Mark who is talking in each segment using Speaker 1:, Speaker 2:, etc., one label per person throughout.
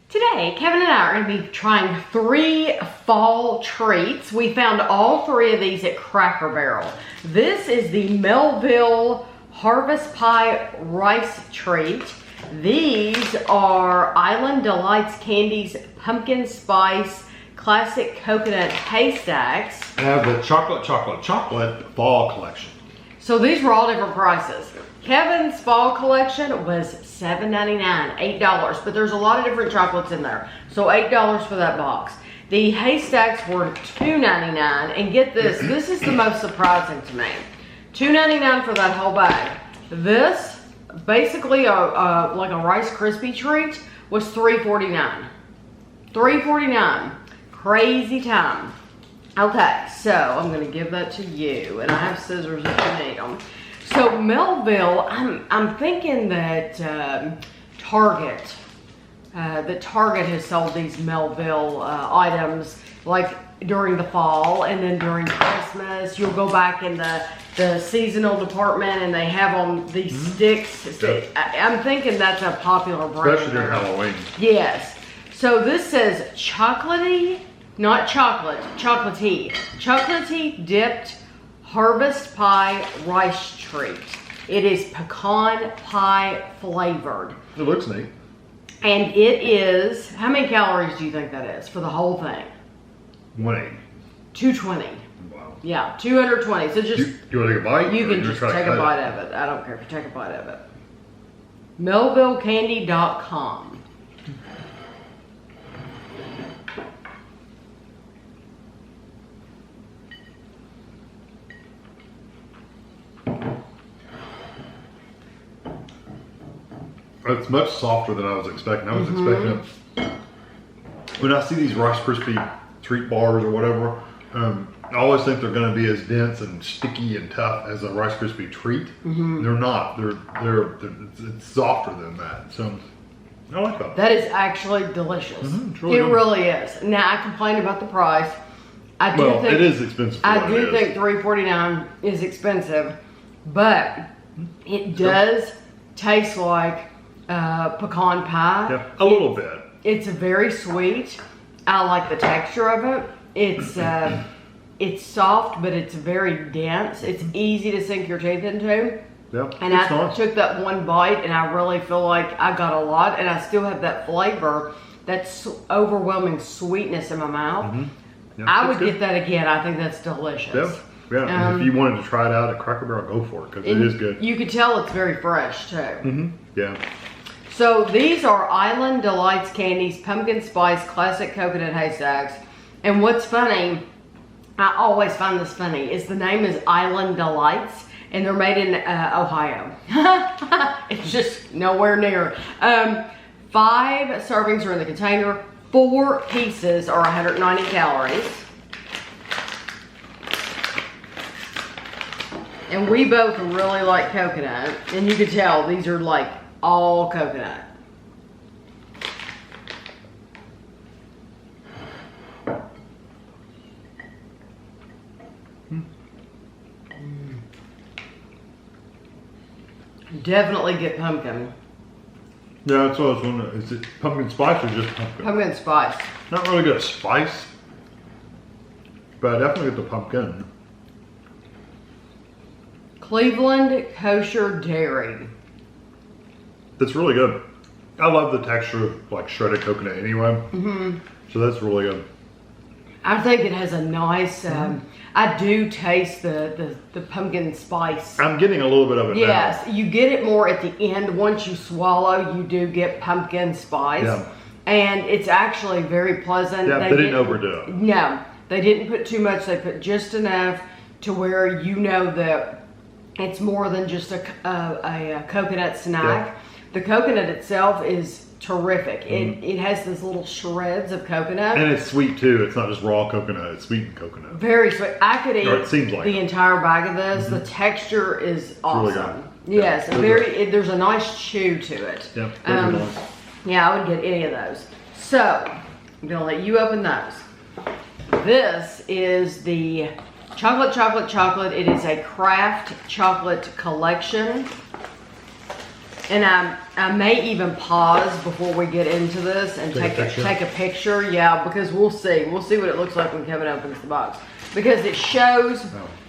Speaker 1: Today, Kevin and I are going to be trying 3 fall treats. We found all 3 of these at Cracker Barrel. This is the Melville Harvest Pie Rice Treat. These are Island Delights Candies Pumpkin Spice Classic Coconut Haystacks.
Speaker 2: I have the chocolate fall collection.
Speaker 1: So these were all different prices. Kevin's fall collection was $7.99, $8, but there's a lot of different chocolates in there. So $8 for that box. The Haystacks were $2.99, and get this, this is the most surprising to me. $2.99 for that whole bag. This, basically like a Rice Krispie treat, was $3.49. $3.49. Crazy time. Okay, so I'm gonna give that to you, and I have scissors if you need them. So Melville, I'm thinking that Target has sold these Melville items like during the fall, and then during Christmas you'll go back in the seasonal department and they have on these sticks. I'm thinking that's a popular brand.
Speaker 2: Especially during Halloween.
Speaker 1: Yes. So this says chocolatey, not chocolate, chocolatey. Chocolatey dipped Harvest Pie Rice Treat. It is pecan pie flavored.
Speaker 2: It looks neat.
Speaker 1: And it is, how many calories do you think that is for the whole thing?
Speaker 2: 180.
Speaker 1: 220.
Speaker 2: Wow.
Speaker 1: Yeah, 220. So just,
Speaker 2: you want to take a bite?
Speaker 1: you can just take a bite of it. I don't care if you take a bite of it. MelvilleCandy.com.
Speaker 2: It's much softer than I was expecting. I was expecting it. When I see these Rice Krispie treat bars or whatever, I always think they're going to be as dense and sticky and tough as a Rice Krispie treat. They're not. It's softer than that. So I like that.
Speaker 1: That is actually delicious.
Speaker 2: It's really
Speaker 1: it
Speaker 2: good.
Speaker 1: really is. Now I complain about the price. I do think
Speaker 2: it is expensive.
Speaker 1: I do think $3.49 is expensive, but it does taste like pecan pie.
Speaker 2: Yeah, a little bit.
Speaker 1: It's very sweet. I like the texture of it. It's soft, but it's very dense. It's easy to sink your teeth into.
Speaker 2: Yeah,
Speaker 1: And I took that one bite, and I really feel like I got a lot, and I still have that flavor, that overwhelming sweetness in my mouth.
Speaker 2: Yeah,
Speaker 1: I would get that again. I think that's delicious.
Speaker 2: Yeah. And if you wanted to try it out at Cracker Barrel, go for it, because it is good.
Speaker 1: You could tell it's very fresh too.
Speaker 2: Yeah.
Speaker 1: So these are Island Delights Candies Pumpkin Spice Classic Coconut Haystacks. And what's funny, I always find this funny, is the name is Island Delights, and they're made in Ohio. It's just nowhere near. 5 servings are in the container. 4 pieces are 190 calories. And we both really like coconut, and you can tell these are like all coconut. Definitely get pumpkin.
Speaker 2: Yeah, that's what I was wondering. Is it pumpkin spice or just pumpkin?
Speaker 1: Pumpkin spice.
Speaker 2: Not really good spice, but I definitely get the pumpkin.
Speaker 1: Cleveland Kosher Dairy.
Speaker 2: That's really good. I love the texture of like shredded coconut anyway. So that's really good.
Speaker 1: I think it has a nice, I do taste the pumpkin spice.
Speaker 2: I'm getting a little bit of it
Speaker 1: Yes,
Speaker 2: now.
Speaker 1: you get it more at the end. Once you swallow, you do get pumpkin spice.
Speaker 2: Yeah.
Speaker 1: And it's actually very pleasant.
Speaker 2: Yeah, they didn't overdo it.
Speaker 1: No, they didn't put too much. They put just enough to where you know that it's more than just a coconut snack.
Speaker 2: Yeah.
Speaker 1: The coconut itself is terrific. It has these little shreds of coconut.
Speaker 2: And it's sweet too. It's not just raw coconut. It's sweetened coconut.
Speaker 1: Very sweet. I could eat
Speaker 2: it seems like
Speaker 1: the entire bag of this. The texture is awesome.
Speaker 2: Really good.
Speaker 1: Yes,
Speaker 2: Yeah,
Speaker 1: there's a nice chew to it.
Speaker 2: Yeah, those are nice.
Speaker 1: Yeah, I would get any of those. So, I'm going to let you open those. This is the chocolate. It is a craft chocolate collection. And I may even pause before we get into this and take a picture. Yeah, because we'll see what it looks like when Kevin opens the box, because it shows.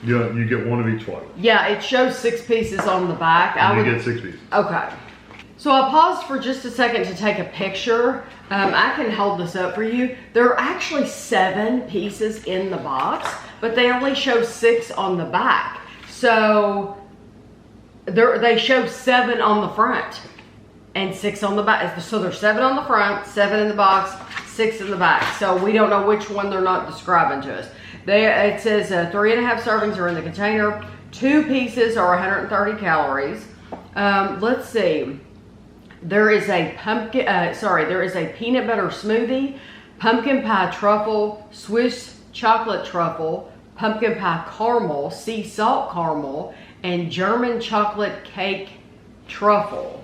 Speaker 2: You get one of each flavor.
Speaker 1: Yeah, it shows 6 pieces on the back.
Speaker 2: You get 6 pieces.
Speaker 1: Okay. So I paused for just a second to take a picture. I can hold this up for you. There are actually 7 pieces in the box, but they only show 6 on the back. So they show 7 on the front and 6 on the back. So there's 7 on the front, 7 in the box, 6 in the back. So we don't know which one they're not describing to us. It says 3.5 servings are in the container. 2 pieces are 130 calories. Let's see. There is a peanut butter smoothie, pumpkin pie truffle, Swiss chocolate truffle, pumpkin pie caramel, sea salt caramel, and German chocolate cake truffle.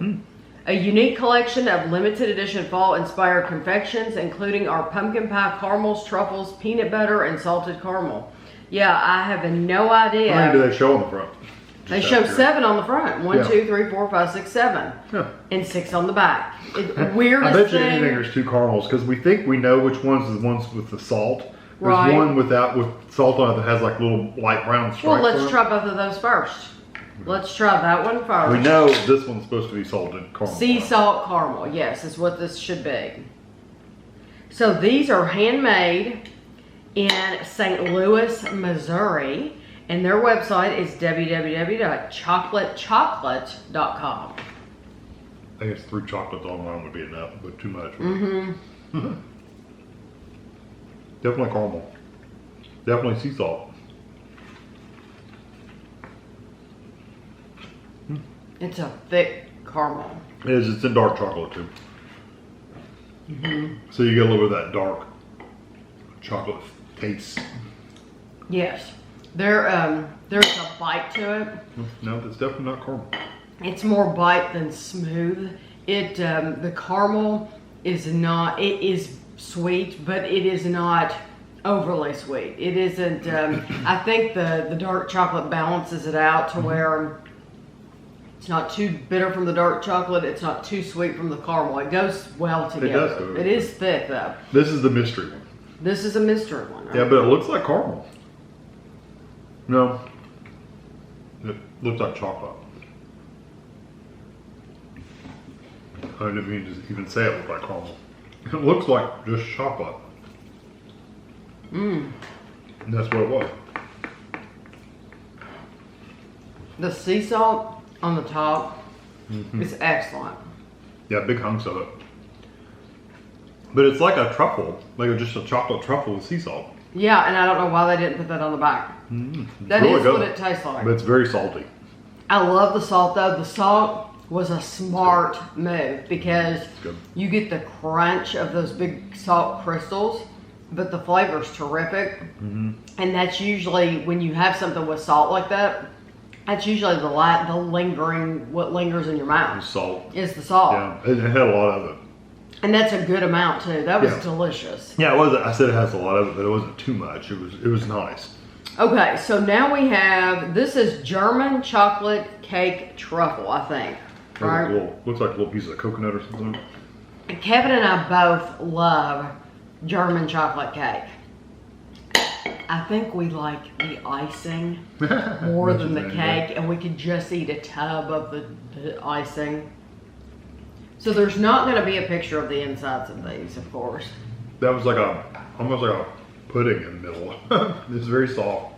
Speaker 1: A unique collection of limited edition fall inspired confections, including our pumpkin pie caramels, truffles, peanut butter, and salted caramel. Yeah, I have no idea.
Speaker 2: How many do they show on the front?
Speaker 1: They show 7 on the front. 1, 2, 3, 4, 5, 6, 7.
Speaker 2: Yeah.
Speaker 1: And 6 on the back. Weirdest
Speaker 2: I bet you
Speaker 1: thing.
Speaker 2: anything there's 2 caramels, because we think we know which one's the ones with the salt. There's
Speaker 1: Right.
Speaker 2: one with salt on it that has like little light brown stripes.
Speaker 1: Well, let's
Speaker 2: on it.
Speaker 1: try both of those first. Let's try that one first.
Speaker 2: We know this one's supposed to be salted caramel.
Speaker 1: Sea salt caramel, yes, is what this should be. So these are handmade in St. Louis, Missouri, and their website is www.chocolatechocolate.com.
Speaker 2: I guess 3 chocolates on one would be enough, but too much. Definitely caramel. Definitely sea salt.
Speaker 1: It's a thick caramel.
Speaker 2: It is. It's in dark chocolate too. So you get a little bit of that dark chocolate taste.
Speaker 1: Yes. There's a bite to it.
Speaker 2: No, it's definitely not caramel.
Speaker 1: It's more bite than smooth. The caramel is not, it is sweet, but it is not overly sweet. It isn't, I think the dark chocolate balances it out to where it's not too bitter from the dark chocolate. It's not too sweet from the caramel. It goes well together.
Speaker 2: It does.
Speaker 1: It is thick though.
Speaker 2: This is the mystery one.
Speaker 1: This is a mystery one.
Speaker 2: Yeah, but it looks like caramel. No. It looks like chocolate. I didn't mean to even say it looked like caramel. It looks like just chocolate. And that's what it was.
Speaker 1: The sea salt on the top is excellent.
Speaker 2: Yeah, big hunks of it. But it's like a truffle, like just a chocolate truffle with sea salt.
Speaker 1: Yeah, and I don't know why they didn't put that on the back. That
Speaker 2: really
Speaker 1: is
Speaker 2: good.
Speaker 1: what it tastes like.
Speaker 2: But it's very salty.
Speaker 1: I love the salt though. The salt was a smart move because you get the crunch of those big salt crystals, but the flavor's terrific. And that's usually, when you have something with salt like that, that's usually the lingering, what lingers in your mouth.
Speaker 2: The salt.
Speaker 1: Is the salt.
Speaker 2: Yeah, it had a lot of it.
Speaker 1: And that's a good amount too. That was delicious.
Speaker 2: Yeah, it wasn't. I said it has a lot of it, but it wasn't too much. It was nice.
Speaker 1: Okay, so now we have, this is German chocolate cake truffle, I think. Right?
Speaker 2: Looks like a little piece of coconut or something.
Speaker 1: Kevin and I both love German chocolate cake. I think we like the icing more than the cake, and we could just eat a tub of the icing. So there's not going to be a picture of the insides of these, of course.
Speaker 2: That was like almost like a pudding in the middle. It's very soft.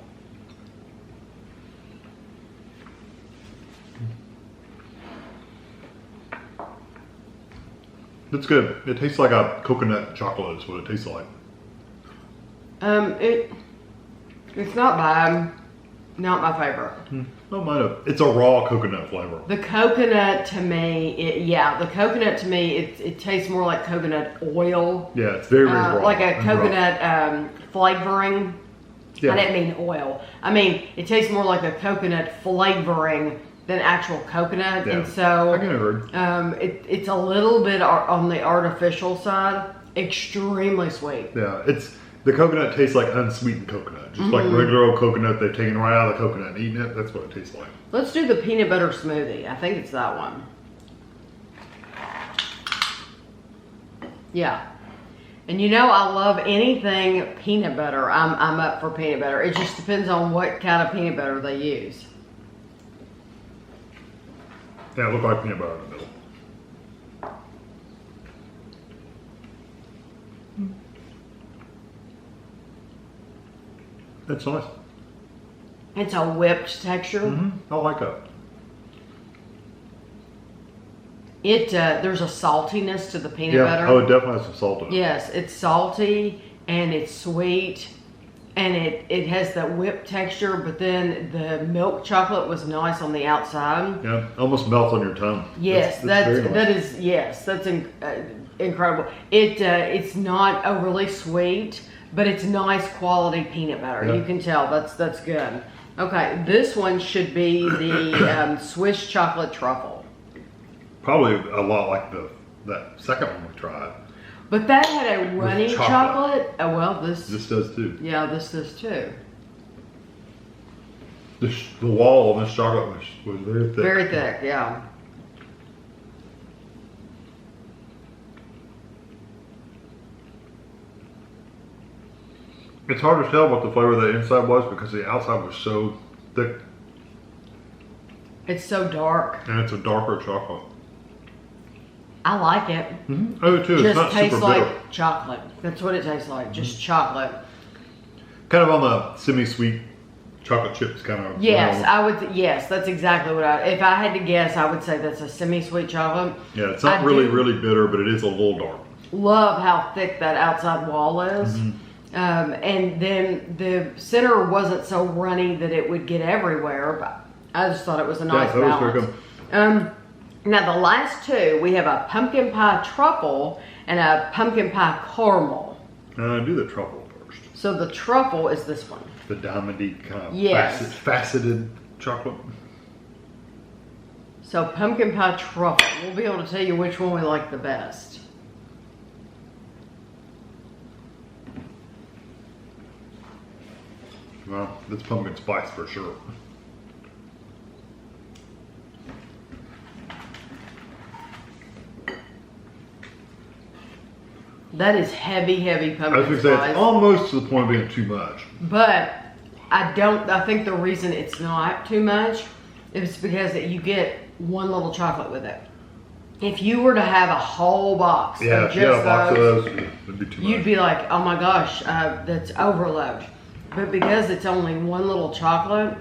Speaker 2: It's good. It tastes like a coconut chocolate is what it tastes like.
Speaker 1: It's not bad. Not my favorite.
Speaker 2: Don't mind it. It's a raw coconut flavor.
Speaker 1: The coconut to me, it tastes more like coconut oil.
Speaker 2: Yeah, it's very raw.
Speaker 1: Like a coconut flavoring.
Speaker 2: Yeah.
Speaker 1: I didn't mean oil. I mean, it tastes more like a coconut flavoring than actual coconut.
Speaker 2: Yeah.
Speaker 1: And so
Speaker 2: I can agree.
Speaker 1: it's a little bit on the artificial side. Extremely sweet.
Speaker 2: Yeah, the coconut tastes like unsweetened coconut. Just like regular old coconut they've taken right out of the coconut and eaten it. That's what it tastes like.
Speaker 1: Let's do the peanut butter smoothie. I think it's that one. Yeah. And you know, I love anything peanut butter. I'm up for peanut butter. It just depends on what kind of peanut butter they use.
Speaker 2: Yeah, it looked like peanut butter in the middle. It's nice.
Speaker 1: It's a whipped texture.
Speaker 2: I like that.
Speaker 1: There's a saltiness to the peanut butter.
Speaker 2: Oh, it definitely has some salt in it.
Speaker 1: Yes, it's salty and it's sweet, and it has that whipped texture, but then the milk chocolate was nice on the outside.
Speaker 2: Yeah, almost melts on your tongue.
Speaker 1: Yes,
Speaker 2: very nice.
Speaker 1: that's incredible. It's not overly sweet, but it's nice quality peanut butter.
Speaker 2: Yeah.
Speaker 1: You can tell that's good. Okay, this one should be the Swiss chocolate truffle.
Speaker 2: Probably a lot like that second one we tried.
Speaker 1: But that had a runny
Speaker 2: With
Speaker 1: chocolate. Oh well, this
Speaker 2: does too.
Speaker 1: Yeah, this does too.
Speaker 2: The wall on this chocolate was very thick.
Speaker 1: Very thick, yeah.
Speaker 2: It's hard to tell what the flavor of the inside was because the outside was so thick.
Speaker 1: It's so dark.
Speaker 2: And it's a darker chocolate.
Speaker 1: I like it.
Speaker 2: Oh, too. It's
Speaker 1: Just
Speaker 2: not
Speaker 1: tastes
Speaker 2: super bitter.
Speaker 1: like chocolate. That's what it tastes like. Just chocolate.
Speaker 2: Kind of on the semi-sweet chocolate chips kind of.
Speaker 1: Yes, I would. Yes, that's exactly what if I had to guess, I would say that's a semi-sweet chocolate.
Speaker 2: Yeah, it's not really bitter, but it is a little dark.
Speaker 1: Love how thick that outside wall is. And then the center wasn't so runny that it would get everywhere, but I just thought it was a nice
Speaker 2: that
Speaker 1: balance.
Speaker 2: was very good.
Speaker 1: Now the last two, we have a pumpkin pie truffle and a pumpkin pie caramel.
Speaker 2: Do the truffle first.
Speaker 1: So the truffle is this one.
Speaker 2: The diamondy kind of
Speaker 1: Yes.
Speaker 2: faceted chocolate.
Speaker 1: So pumpkin pie truffle. We'll be able to tell you which one we like the best.
Speaker 2: Well, it's pumpkin spice for sure.
Speaker 1: That is heavy, heavy
Speaker 2: I was
Speaker 1: pumpkin
Speaker 2: going to say,
Speaker 1: spice.
Speaker 2: it's almost to the point of being too much.
Speaker 1: But I think the reason it's not too much is because that you get one little chocolate with it. If you were to have a whole box of just
Speaker 2: a box of those, it'd be too much.
Speaker 1: you'd be like, oh my gosh, that's overload. But because it's only one little chocolate,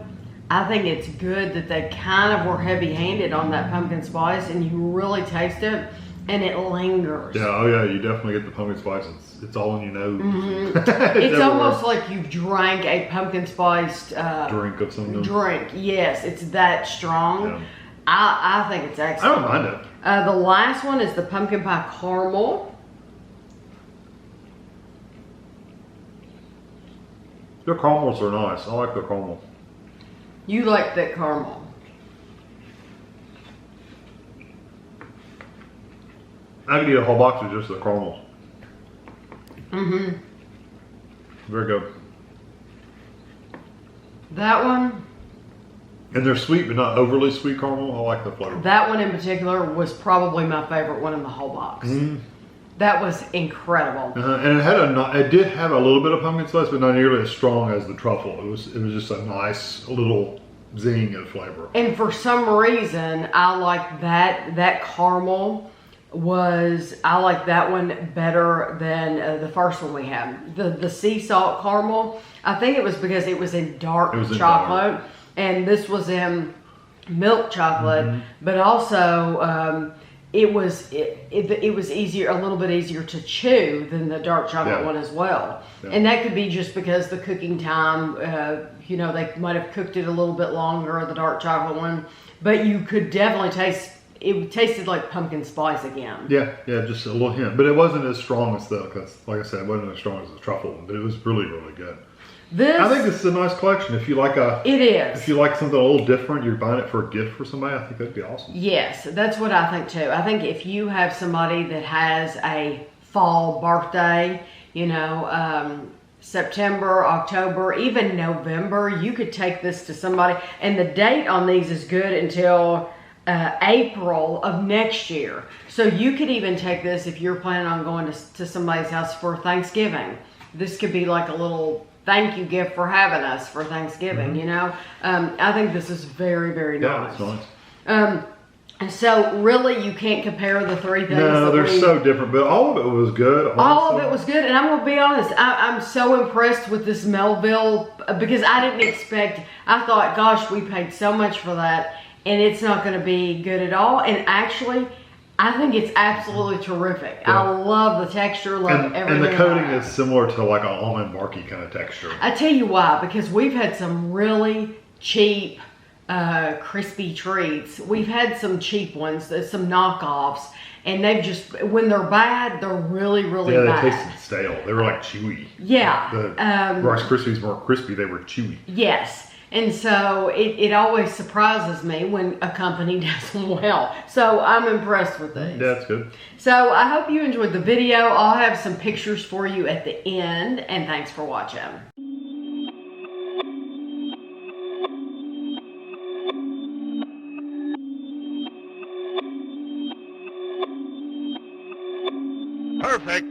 Speaker 1: I think it's good that they kind of were heavy-handed on that pumpkin spice, and you really taste it, and it lingers.
Speaker 2: Yeah, oh yeah, you definitely get the pumpkin spice. It's all in your nose.
Speaker 1: It's almost like you've drank a pumpkin spiced
Speaker 2: drink of some
Speaker 1: drink. Yes, it's that strong.
Speaker 2: Yeah.
Speaker 1: I think it's
Speaker 2: I
Speaker 1: excellent.
Speaker 2: don't mind it.
Speaker 1: The last one is the pumpkin pie caramel.
Speaker 2: Their caramels are nice. I like the caramel.
Speaker 1: You like that caramel.
Speaker 2: I could eat a whole box of just the caramels. Very good.
Speaker 1: That one,
Speaker 2: And they're sweet, but not overly sweet caramel. I like the flavor.
Speaker 1: that one in particular was probably my favorite one in the whole box. That was incredible.
Speaker 2: And it did have a little bit of pumpkin spice, but not nearly as strong as the truffle. It was just a nice little zing of flavor.
Speaker 1: And for some reason, I like that caramel I like that one better than the first one we had. The sea salt caramel, I think it was because it was in dark chocolate. And this was in milk chocolate, but also it was easier, a little bit easier to chew than the dark chocolate one as well. Yeah. And that could be just because the cooking time, they might have cooked it a little bit longer, the dark chocolate one, but you could definitely taste, it tasted like pumpkin spice again. Yeah,
Speaker 2: just a little hint, but it wasn't as strong as because like I said, it wasn't as strong as the truffle one, but it was really, really good. I think this is a nice collection. If you like if you like something a little different, you're buying it for a gift for somebody, I think that'd be awesome.
Speaker 1: Yes, that's what I think too. I think if you have somebody that has a fall birthday, September, October, even November, you could take this to somebody. And the date on these is good until April of next year. So you could even take this if you're planning on going to somebody's house for Thanksgiving. This could be like a little thank you gift for having us for Thanksgiving, you know. I think this is very, very nice.
Speaker 2: Yeah, it's nice.
Speaker 1: And so really you can't compare the three things.
Speaker 2: No, they're so different, but all of it was good.
Speaker 1: All of it was good, and I'm gonna be honest, I'm so impressed with this Melville, because I didn't expect, I thought, gosh, we paid so much for that, and it's not gonna be good at all, and actually, I think it's absolutely terrific. Yeah. I love the texture, love everything.
Speaker 2: And the coating is similar to like an almond barky kind of texture.
Speaker 1: I tell you why, because we've had some really cheap, crispy treats. We've had some cheap ones, some knockoffs, and they've just, when they're bad, they're really, really bad.
Speaker 2: Yeah, they tasted stale. They were like chewy.
Speaker 1: Yeah.
Speaker 2: The Rice Krispies weren't crispy, they were chewy.
Speaker 1: Yes. And so it always surprises me when a company does them well. So I'm impressed with these.
Speaker 2: Yeah, that's good.
Speaker 1: So I hope you enjoyed the video. I'll have some pictures for you at the end, and thanks for watching.
Speaker 3: Perfect.